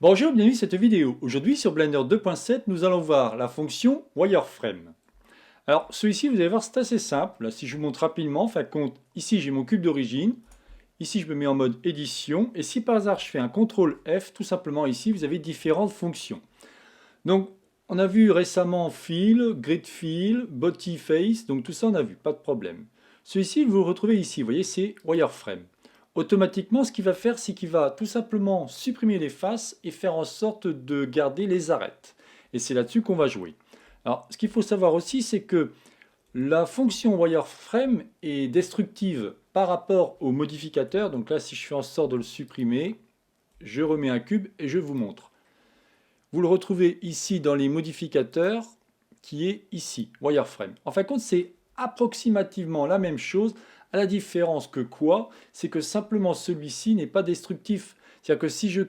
Bonjour, bienvenue à cette vidéo. Aujourd'hui sur Blender 2.7, nous allons voir la fonction Wireframe. Alors celui-ci, vous allez voir, c'est assez simple. Là, si je vous montre rapidement, fin de compte, ici j'ai mon cube d'origine. Ici je me mets en mode édition. Et si par hasard je fais un CTRL F, tout simplement ici, vous avez différentes fonctions. Donc on a vu récemment Fill, Grid Fill, Body Face, donc tout ça on a vu, pas de problème. Celui-ci, vous le retrouvez ici, vous voyez, c'est Wireframe. Automatiquement, ce qu'il va faire, c'est qu'il va tout simplement supprimer les faces et faire en sorte de garder les arêtes. Et c'est là-dessus qu'on va jouer. Alors, ce qu'il faut savoir aussi, c'est que la fonction Wireframe est destructive par rapport au modificateur. Donc là, si je fais en sorte de le supprimer, je remets un cube et je vous montre. Vous le retrouvez ici dans les modificateurs, qui est ici, Wireframe. En fin de compte, c'est approximativement la même chose, à la différence que quoi? C'est que simplement celui-ci n'est pas destructif. C'est-à-dire que si je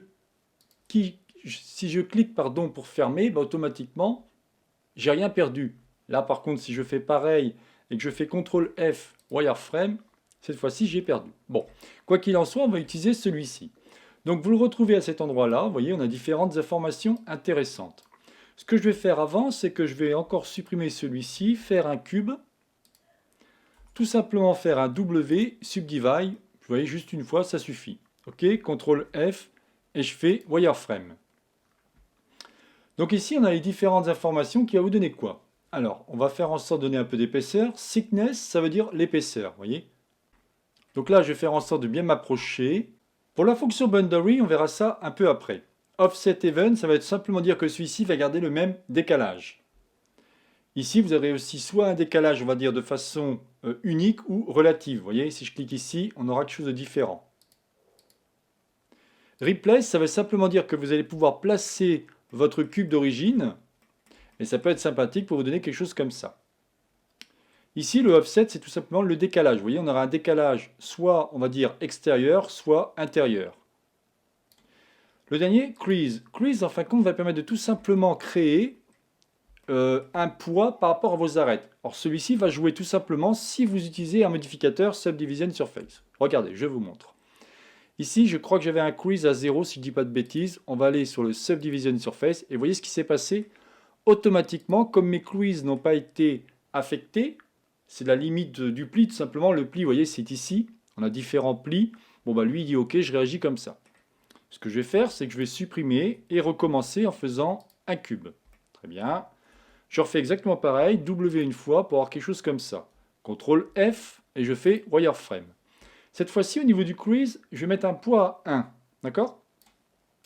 clique pour fermer, bah, automatiquement, j'ai rien perdu. Là, par contre, si je fais pareil et que je fais CTRL F Wireframe, cette fois-ci, j'ai perdu. Bon, quoi qu'il en soit, on va utiliser celui-ci. Donc, vous le retrouvez à cet endroit-là. Vous voyez, on a différentes informations intéressantes. Ce que je vais faire avant, c'est que je vais encore supprimer celui-ci, faire un cube, tout simplement faire un W, subdivide, vous voyez, juste une fois, ça suffit. OK, CTRL F, et je fais Wireframe. Donc ici, on a les différentes informations qui va vous donner quoi? Alors, on va faire en sorte de donner un peu d'épaisseur. Thickness, ça veut dire l'épaisseur, vous voyez? Donc là, je vais faire en sorte de bien m'approcher. Pour la fonction boundary, on verra ça un peu après. Offset even, ça va être simplement dire que celui-ci va garder le même décalage. Ici, vous avez aussi soit un décalage, on va dire, de façon unique ou relative. Vous voyez, si je clique ici, on aura quelque chose de différent. Replace, ça veut simplement dire que vous allez pouvoir placer votre cube d'origine, et ça peut être sympathique pour vous donner quelque chose comme ça. Ici, le offset, c'est tout simplement le décalage. Vous voyez, on aura un décalage soit, on va dire, extérieur, soit intérieur. Le dernier, crease. Crease, en fin de compte, va permettre de tout simplement créer un poids par rapport à vos arêtes. Alors celui-ci va jouer tout simplement si vous utilisez un modificateur Subdivision Surface. Regardez, je vous montre. Ici, je crois que j'avais un crease à 0 si je ne dis pas de bêtises. On va aller sur le Subdivision Surface et vous voyez ce qui s'est passé. Automatiquement, comme mes creases n'ont pas été affectés, c'est la limite du pli, tout simplement. Le pli, vous voyez, c'est ici. On a différents plis. Bon, bah lui, il dit OK, je réagis comme ça. Ce que je vais faire, c'est que je vais supprimer et recommencer en faisant un cube. Très bien. Je refais exactement pareil, W une fois pour avoir quelque chose comme ça. CTRL F et je fais Wireframe. Cette fois-ci, au niveau du crease, je vais mettre un poids à 1. D'accord?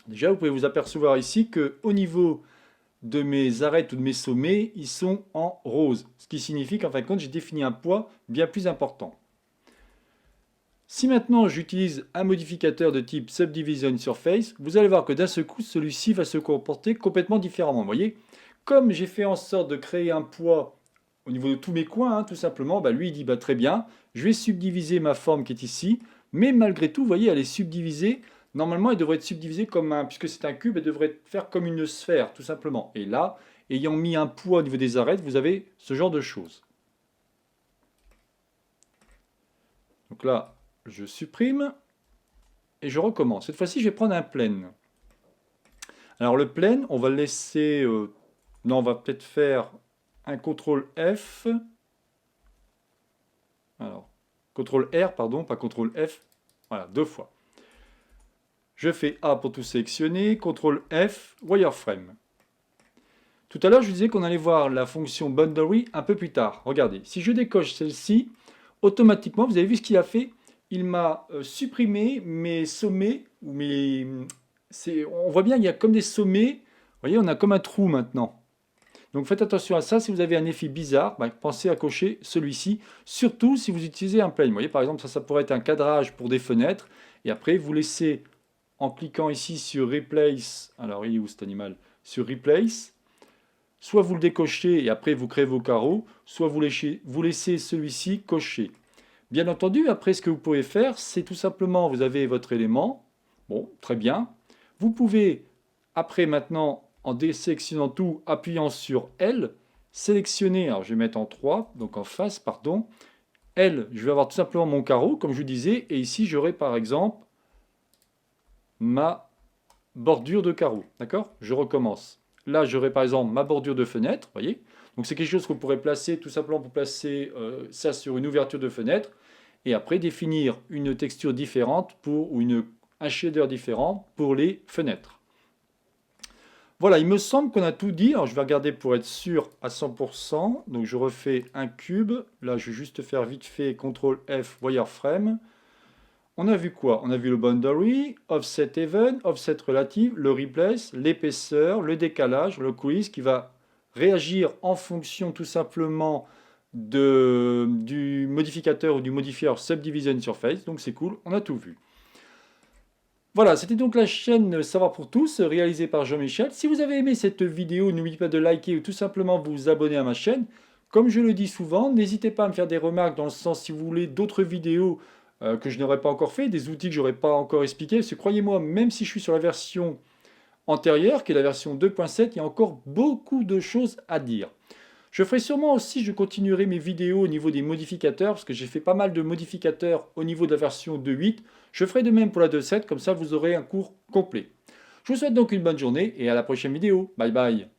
Déjà, vous pouvez vous apercevoir ici qu'au niveau de mes arêtes ou de mes sommets, ils sont en rose. Ce qui signifie qu'en fin de compte, j'ai défini un poids bien plus important. Si maintenant j'utilise un modificateur de type Subdivision Surface, vous allez voir que d'un seul coup, celui-ci va se comporter complètement différemment. Vous voyez? Comme j'ai fait en sorte de créer un poids au niveau de tous mes coins, tout simplement, bah, lui il dit bah, très bien, je vais subdiviser ma forme qui est ici, mais malgré tout, vous voyez, elle est subdivisée. Normalement, elle devrait être subdivisée comme puisque c'est un cube, elle devrait faire comme une sphère, tout simplement. Et là, ayant mis un poids au niveau des arêtes, vous avez ce genre de choses. Donc là, je supprime et je recommence. Cette fois-ci, je vais prendre un plane. Alors le plane, on va le laisser... non, on va peut-être faire un CTRL F. Alors, CTRL R, pardon, pas CTRL F. Voilà, deux fois. Je fais A pour tout sélectionner, CTRL F, Wireframe. Tout à l'heure, je vous disais qu'on allait voir la fonction boundary un peu plus tard. Regardez, si je décoche celle-ci, automatiquement, vous avez vu ce qu'il a fait? Il m'a supprimé mes sommets, ou mes... on voit bien, il y a comme des sommets. Vous voyez, on a comme un trou maintenant. Donc faites attention à ça, si vous avez un effet bizarre, pensez à cocher celui-ci, surtout si vous utilisez un plane. Vous voyez par exemple, ça pourrait être un cadrage pour des fenêtres, et après vous laissez, en cliquant ici sur Replace, alors il est où cet animal? Sur Replace, soit vous le décochez et après vous créez vos carreaux, soit vous laissez celui-ci coché. Bien entendu, après ce que vous pouvez faire, c'est tout simplement, vous avez votre élément, bon, très bien, vous pouvez, après maintenant, en désélectionnant tout, appuyant sur L, sélectionner, alors je vais mettre en 3, donc en face, pardon, L, je vais avoir tout simplement mon carreau, comme je vous disais, et ici j'aurai par exemple ma bordure de carreaux. D'accord? Je recommence. Là, j'aurai par exemple ma bordure de fenêtre, vous voyez? Donc c'est quelque chose qu'on pourrait placer tout simplement pour placer ça sur une ouverture de fenêtre et après définir une texture différente ou un shader différent pour les fenêtres. Voilà, il me semble qu'on a tout dit. Alors je vais regarder pour être sûr à 100%. Donc je refais un cube. Là, je vais juste faire vite fait CTRL F wireframe. On a vu quoi? On a vu le boundary, offset even, offset relative, le replace, l'épaisseur, le décalage, le quiz qui va réagir en fonction tout simplement du modificateur ou du modifier subdivision surface. Donc c'est cool, on a tout vu. Voilà, c'était donc la chaîne Savoir pour tous, réalisée par Jean-Michel. Si vous avez aimé cette vidéo, n'oubliez pas de liker ou tout simplement vous abonner à ma chaîne. Comme je le dis souvent, n'hésitez pas à me faire des remarques dans le sens si vous voulez d'autres vidéos que je n'aurais pas encore fait, des outils que je n'aurais pas encore expliqués. Parce que croyez-moi, même si je suis sur la version antérieure, qui est la version 2.7, il y a encore beaucoup de choses à dire. Je ferai sûrement aussi, je continuerai mes vidéos au niveau des modificateurs, parce que j'ai fait pas mal de modificateurs au niveau de la version 2.8. Je ferai de même pour la 2.7, comme ça vous aurez un cours complet. Je vous souhaite donc une bonne journée et à la prochaine vidéo. Bye bye.